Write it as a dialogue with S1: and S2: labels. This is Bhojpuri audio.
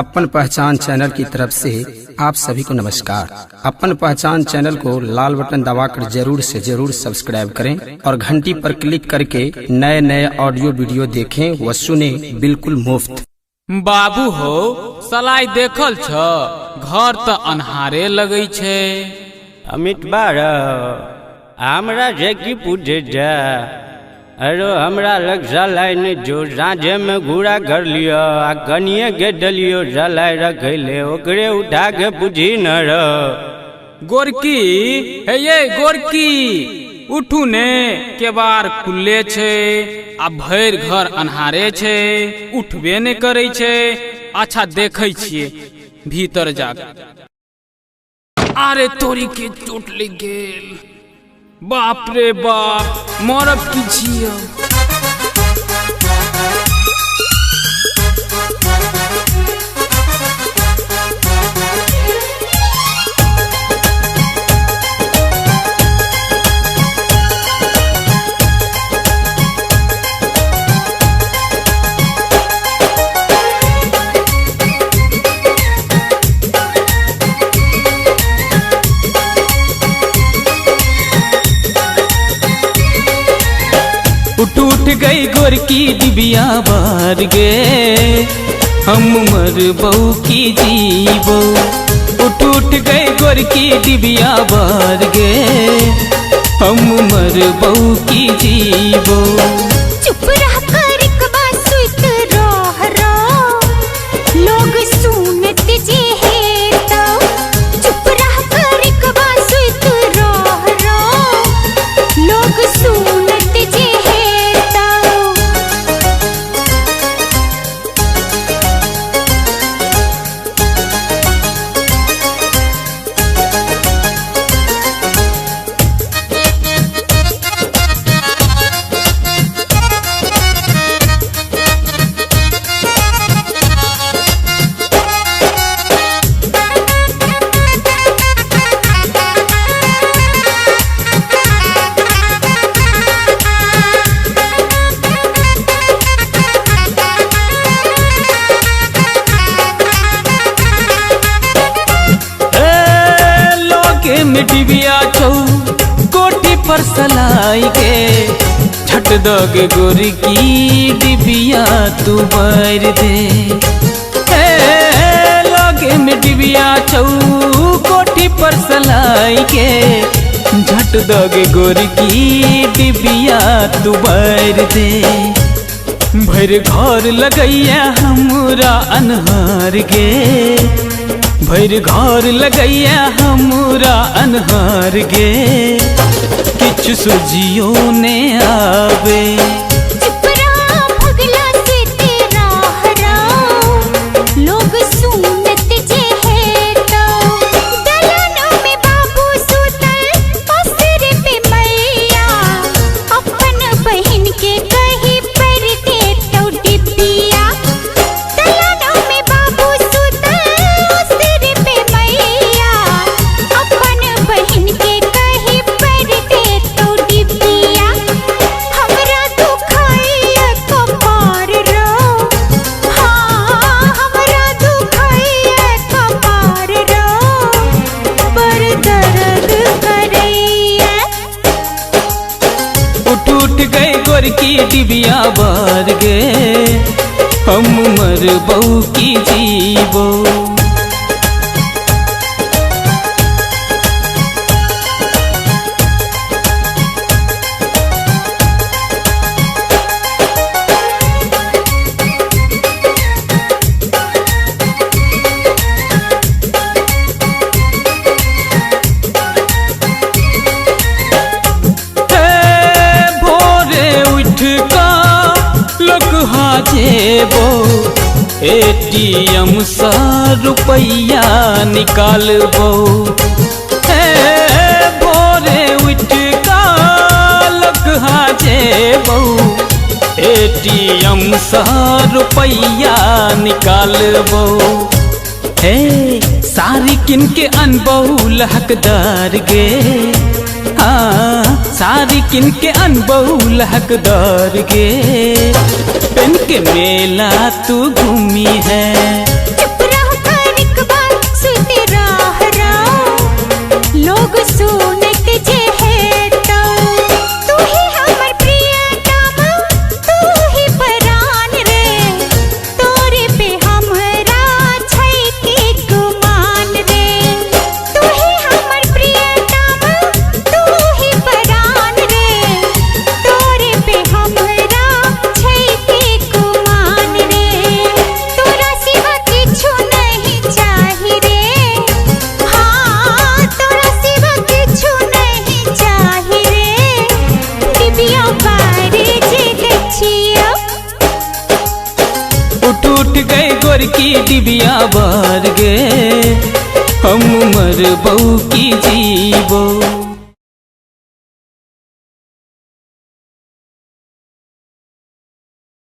S1: अपन पहचान चैनल की तरफ से आप सभी को नमस्कार। अपन पहचान चैनल को लाल बटन दबाकर जरूर से जरूर सब्सक्राइब करें और घंटी पर क्लिक करके नए नए ऑडियो वीडियो देखें व सुने बिल्कुल मुफ्त।
S2: बाबू हो सलाई देखल छ घर त अन्हारे लगै छे।
S3: अमित बार हमरा जे की पूछे जा अरे हमरा लग सलाई ने जो साँझे में घूरा कर लियो आ कनिए के डलियो सलाई रखले ओकरे उठा के पूछी न र
S2: गोरकी हे ये गोरकी उठू ने केबार खुले छे आ भर घर अन्हारे छे उठबे ने करे छे। अच्छा देखे छिए भीतर जा। अरे तोरी के चोट लग गेल। बाप रे बाप मरब की छियो।
S4: उठ गई गोरकी डिबिया बार गे हम मर बहू की जीवो। उठ गई गोरकी डिबिया बार गे हम मर बहू की जीवो।
S5: चुप रह कर एक बार सुत रहो लोग सुनत जे है तो। चुप रह कर एक बार सुत रहो लोग सुनत जे है।
S4: डिबिया छौ कोठी पर सलाई के झट दगे गोरी की डिबिया तू बर दे। लगे में डिबिया छौ कोठी पर सलाई के झट दगे गोरी की डिबिया तू बर दे। भर घर लगैया हमरा अनहार गे भर घर लगैया हमरा अनहार गे किछु सुजियो ने आवे।
S5: चुप रहा भगला से तेरा हराम लोग सुनत जे है तो। दलनों में बाबू सुतल पसर पे मैया अपन बहन के कहीं पर दे तो डिबिया। दलनों में बाबू सुतल बहन के कहीं पर दे तो डिबिया। हमरा दुखाइया कपार रो हाँ हमरा दुखाइया कपार रो पर दर्द करैया।
S4: उठ गए गोरकी डिबिया बार गे हम मर बहू की जीवो। जेबो एटीएम सा रुपया निकालबो। भोरे उठ का लगा जेबो एटीएम सा रुपया निकालबो। सारी किन के अनबहू हकदार गे हाँ सारी किन के अनबहुल हकदार गे पेन के मेला तू घूमी है।
S5: चुप
S4: गोरकी डिबिया बार गे हम मरबौ की जीबो।